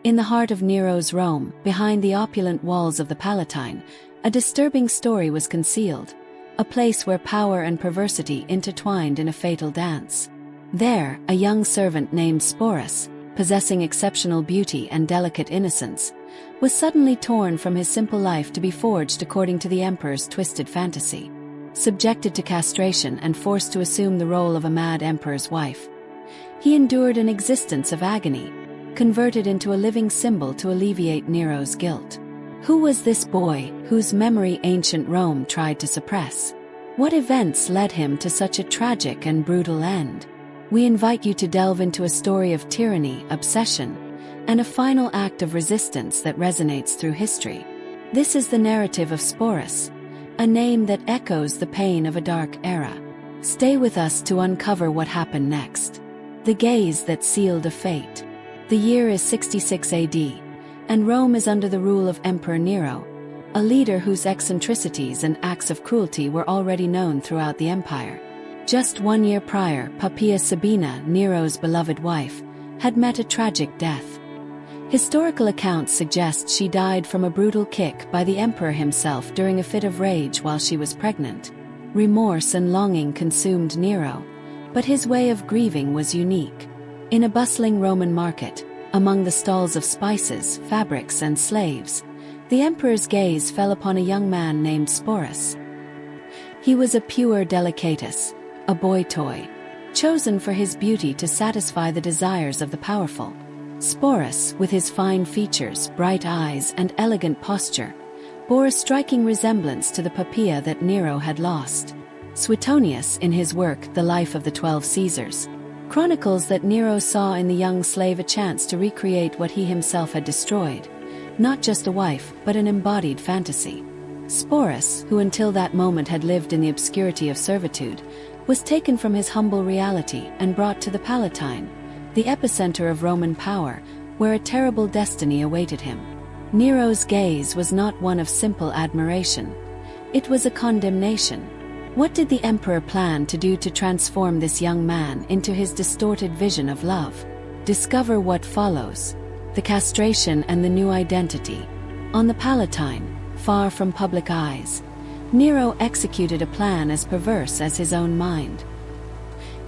In the heart of Nero's Rome, behind the opulent walls of the Palatine, a disturbing story was concealed, a place where power and perversity intertwined in a fatal dance. There, a young servant named Sporus, possessing exceptional beauty and delicate innocence, was suddenly torn from his simple life to be forged according to the emperor's twisted fantasy. Subjected to castration and forced to assume the role of a mad emperor's wife, he endured an existence of agony, converted into a living symbol to alleviate Nero's guilt. Who was this boy, whose memory ancient Rome tried to suppress? What events led him to such a tragic and brutal end? We invite you to delve into a story of tyranny, obsession, and a final act of resistance that resonates through history. This is the narrative of Sporus, a name that echoes the pain of a dark era. Stay with us to uncover what happened next. The gaze that sealed a fate. The year is 66 AD, and Rome is under the rule of Emperor Nero, a leader whose eccentricities and acts of cruelty were already known throughout the empire. Just 1 year prior, Poppaea Sabina, Nero's beloved wife, had met a tragic death. Historical accounts suggest she died from a brutal kick by the emperor himself during a fit of rage while she was pregnant. Remorse and longing consumed Nero, but his way of grieving was unique. In a bustling Roman market, among the stalls of spices, fabrics, and slaves, the emperor's gaze fell upon a young man named Sporus. He was a pure delicatus, a boy toy, chosen for his beauty to satisfy the desires of the powerful. Sporus, with his fine features, bright eyes, and elegant posture, bore a striking resemblance to the Poppaea that Nero had lost. Suetonius, in his work The Life of the 12 Caesars, chronicles that Nero saw in the young slave a chance to recreate what he himself had destroyed, not just a wife, but an embodied fantasy. Sporus, who until that moment had lived in the obscurity of servitude, was taken from his humble reality and brought to the Palatine, the epicenter of Roman power, where a terrible destiny awaited him. Nero's gaze was not one of simple admiration. It was a condemnation. What did the emperor plan to do to transform this young man into his distorted vision of love? Discover what follows. The castration and the new identity. On the Palatine, far from public eyes, Nero executed a plan as perverse as his own mind.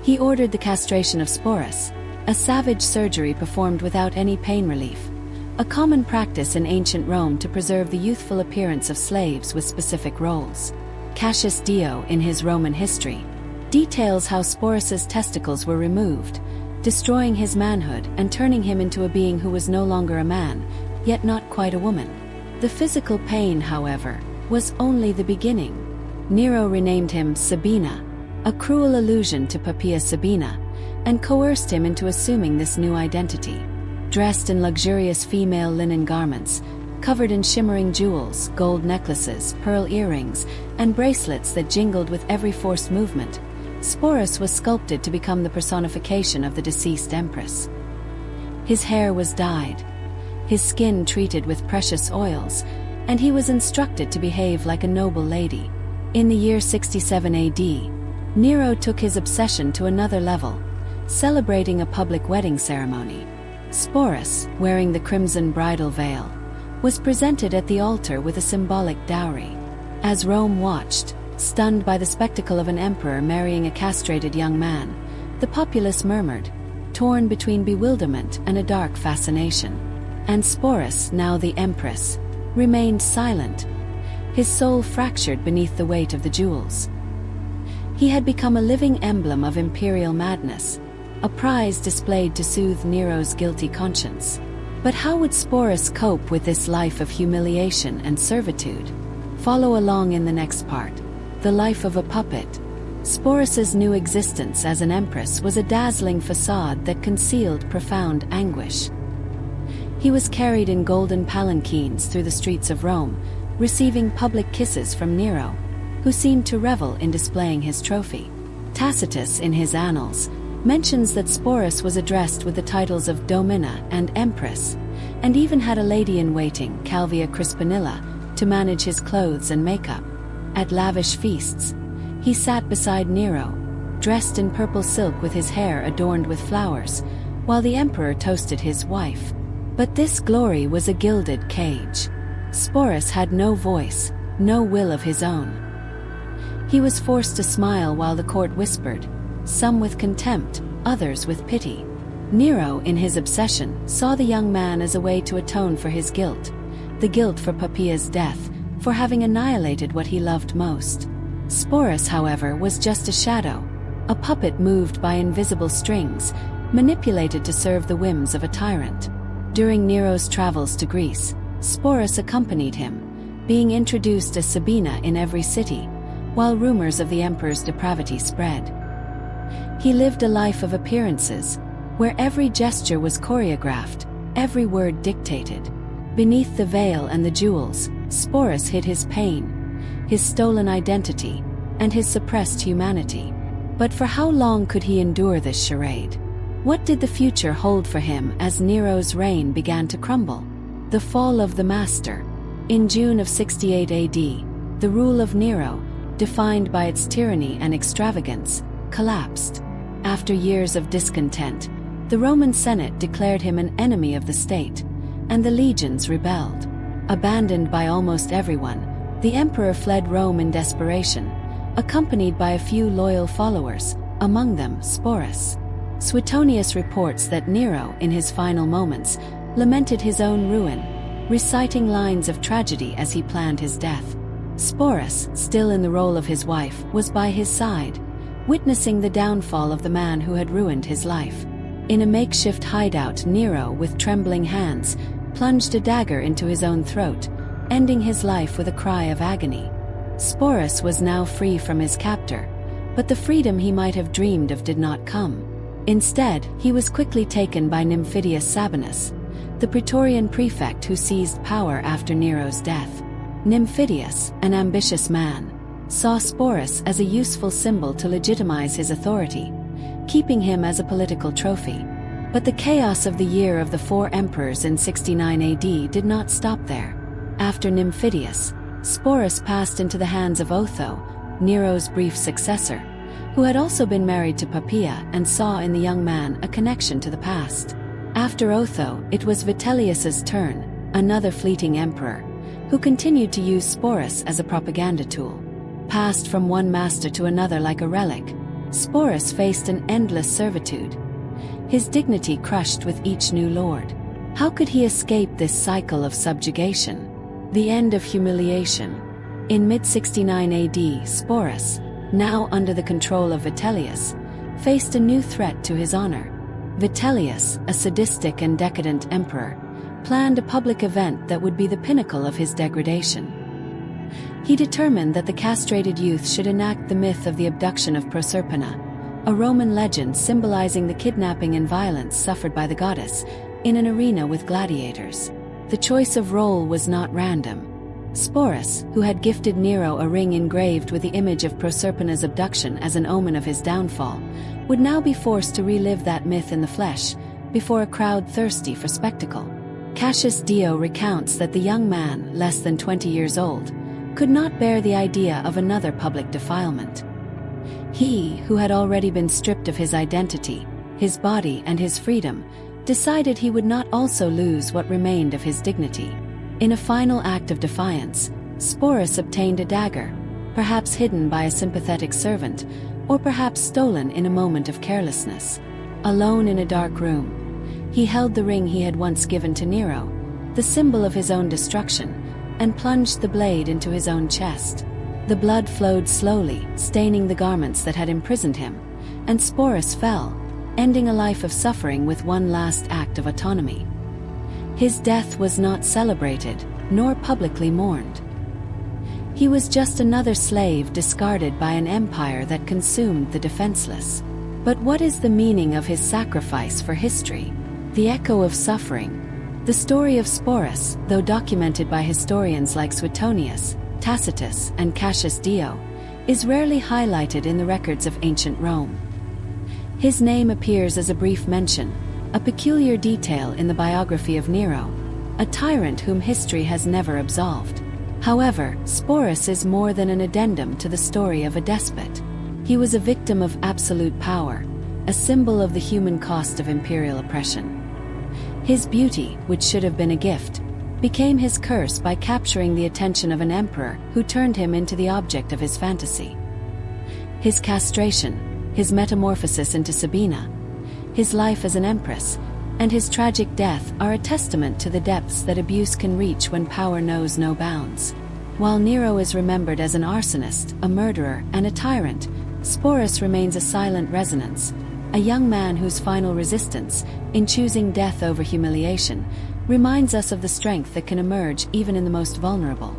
He ordered the castration of Sporus, a savage surgery performed without any pain relief, a common practice in ancient Rome to preserve the youthful appearance of slaves with specific roles. Cassius Dio, in his Roman history, details how Sporus's testicles were removed, destroying his manhood and turning him into a being who was no longer a man, yet not quite a woman. The physical pain, however, was only the beginning. Nero renamed him Sabina, a cruel allusion to Poppaea Sabina, and coerced him into assuming this new identity. Dressed in luxurious female linen garments, covered in shimmering jewels, gold necklaces, pearl earrings, and bracelets that jingled with every forced movement, Sporus was sculpted to become the personification of the deceased Empress. His hair was dyed, his skin treated with precious oils, and he was instructed to behave like a noble lady. In the year 67 AD, Nero took his obsession to another level, celebrating a public wedding ceremony. Sporus, wearing the crimson bridal veil, was presented at the altar with a symbolic dowry. As Rome watched, stunned by the spectacle of an emperor marrying a castrated young man, the populace murmured, torn between bewilderment and a dark fascination. And Sporus, now the Empress, remained silent, his soul fractured beneath the weight of the jewels. He had become a living emblem of imperial madness, a prize displayed to soothe Nero's guilty conscience. But how would Sporus cope with this life of humiliation and servitude? Follow along in the next part. The life of a puppet. Sporus's new existence as an empress was a dazzling facade that concealed profound anguish. He was carried in golden palanquins through the streets of Rome, receiving public kisses from Nero, who seemed to revel in displaying his trophy. Tacitus, in his Annals, mentions that Sporus was addressed with the titles of Domina and Empress, and even had a lady-in-waiting, Calvia Crispinilla, to manage his clothes and makeup. At lavish feasts, he sat beside Nero, dressed in purple silk with his hair adorned with flowers, while the emperor toasted his wife. But this glory was a gilded cage. Sporus had no voice, no will of his own. He was forced to smile while the court whispered, some with contempt, others with pity. Nero, in his obsession, saw the young man as a way to atone for his guilt, the guilt for Poppaea's death, for having annihilated what he loved most. Sporus, however, was just a shadow, a puppet moved by invisible strings, manipulated to serve the whims of a tyrant. During Nero's travels to Greece, Sporus accompanied him, being introduced as Sabina in every city, while rumors of the emperor's depravity spread. He lived a life of appearances, where every gesture was choreographed, every word dictated. Beneath the veil and the jewels, Sporus hid his pain, his stolen identity, and his suppressed humanity. But for how long could he endure this charade? What did the future hold for him as Nero's reign began to crumble? The fall of the master. In June of 68 AD, the rule of Nero, defined by its tyranny and extravagance, collapsed. After years of discontent, the Roman Senate declared him an enemy of the state, and the legions rebelled. Abandoned by almost everyone, the emperor fled Rome in desperation, accompanied by a few loyal followers, among them Sporus. Suetonius reports that Nero, in his final moments, lamented his own ruin, reciting lines of tragedy as he planned his death. Sporus, still in the role of his wife, was by his side, witnessing the downfall of the man who had ruined his life. In a makeshift hideout, Nero, with trembling hands, plunged a dagger into his own throat, ending his life with a cry of agony. Sporus was now free from his captor, but the freedom he might have dreamed of did not come. Instead, he was quickly taken by Nymphidius Sabinus, the Praetorian prefect who seized power after Nero's death. Nymphidius, an ambitious man, saw Sporus as a useful symbol to legitimize his authority, keeping him as a political trophy. But the chaos of the year of the four emperors in 69 AD did not stop there. After Nymphidius, Sporus passed into the hands of Otho, Nero's brief successor, who had also been married to Poppaea and saw in the young man a connection to the past. After Otho, it was Vitellius's turn, another fleeting emperor, who continued to use Sporus as a propaganda tool. Passed from one master to another like a relic, Sporus faced an endless servitude, his dignity crushed with each new lord. How could he escape this cycle of subjugation? The end of humiliation. In mid-69 AD, Sporus, now under the control of Vitellius, faced a new threat to his honor. Vitellius, a sadistic and decadent emperor, planned a public event that would be the pinnacle of his degradation. He determined that the castrated youth should enact the myth of the abduction of Proserpina, a Roman legend symbolizing the kidnapping and violence suffered by the goddess, in an arena with gladiators. The choice of role was not random. Sporus, who had gifted Nero a ring engraved with the image of Proserpina's abduction as an omen of his downfall, would now be forced to relive that myth in the flesh, before a crowd thirsty for spectacle. Cassius Dio recounts that the young man, less than 20 years old, could not bear the idea of another public defilement. He, who had already been stripped of his identity, his body and his freedom, decided he would not also lose what remained of his dignity. In a final act of defiance, Sporus obtained a dagger, perhaps hidden by a sympathetic servant, or perhaps stolen in a moment of carelessness. Alone in a dark room, he held the ring he had once given to Nero, the symbol of his own destruction, and plunged the blade into his own chest. The blood flowed slowly, staining the garments that had imprisoned him, and Sporus fell, ending a life of suffering with one last act of autonomy. His death was not celebrated, nor publicly mourned. He was just another slave discarded by an empire that consumed the defenseless. But what is the meaning of his sacrifice for history? The echo of suffering. The story of Sporus, though documented by historians like Suetonius, Tacitus, and Cassius Dio, is rarely highlighted in the records of ancient Rome. His name appears as a brief mention, a peculiar detail in the biography of Nero, a tyrant whom history has never absolved. However, Sporus is more than an addendum to the story of a despot. He was a victim of absolute power, a symbol of the human cost of imperial oppression. His beauty, which should have been a gift, became his curse by capturing the attention of an emperor who turned him into the object of his fantasy. His castration, his metamorphosis into Sabina, his life as an empress, and his tragic death are a testament to the depths that abuse can reach when power knows no bounds. While Nero is remembered as an arsonist, a murderer, and a tyrant, Sporus remains a silent resonance, a young man whose final resistance, in choosing death over humiliation, reminds us of the strength that can emerge even in the most vulnerable.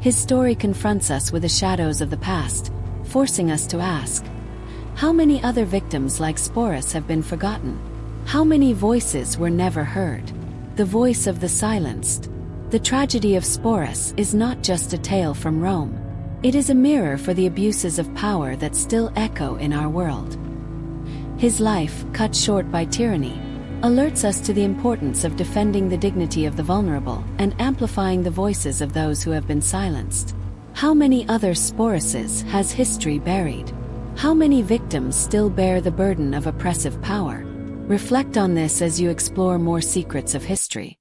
His story confronts us with the shadows of the past, forcing us to ask, how many other victims like Sporus have been forgotten? How many voices were never heard? The voice of the silenced. The tragedy of Sporus is not just a tale from Rome. It is a mirror for the abuses of power that still echo in our world. His life, cut short by tyranny, alerts us to the importance of defending the dignity of the vulnerable and amplifying the voices of those who have been silenced. How many other Sporuses has history buried? How many victims still bear the burden of oppressive power? Reflect on this as you explore more secrets of history.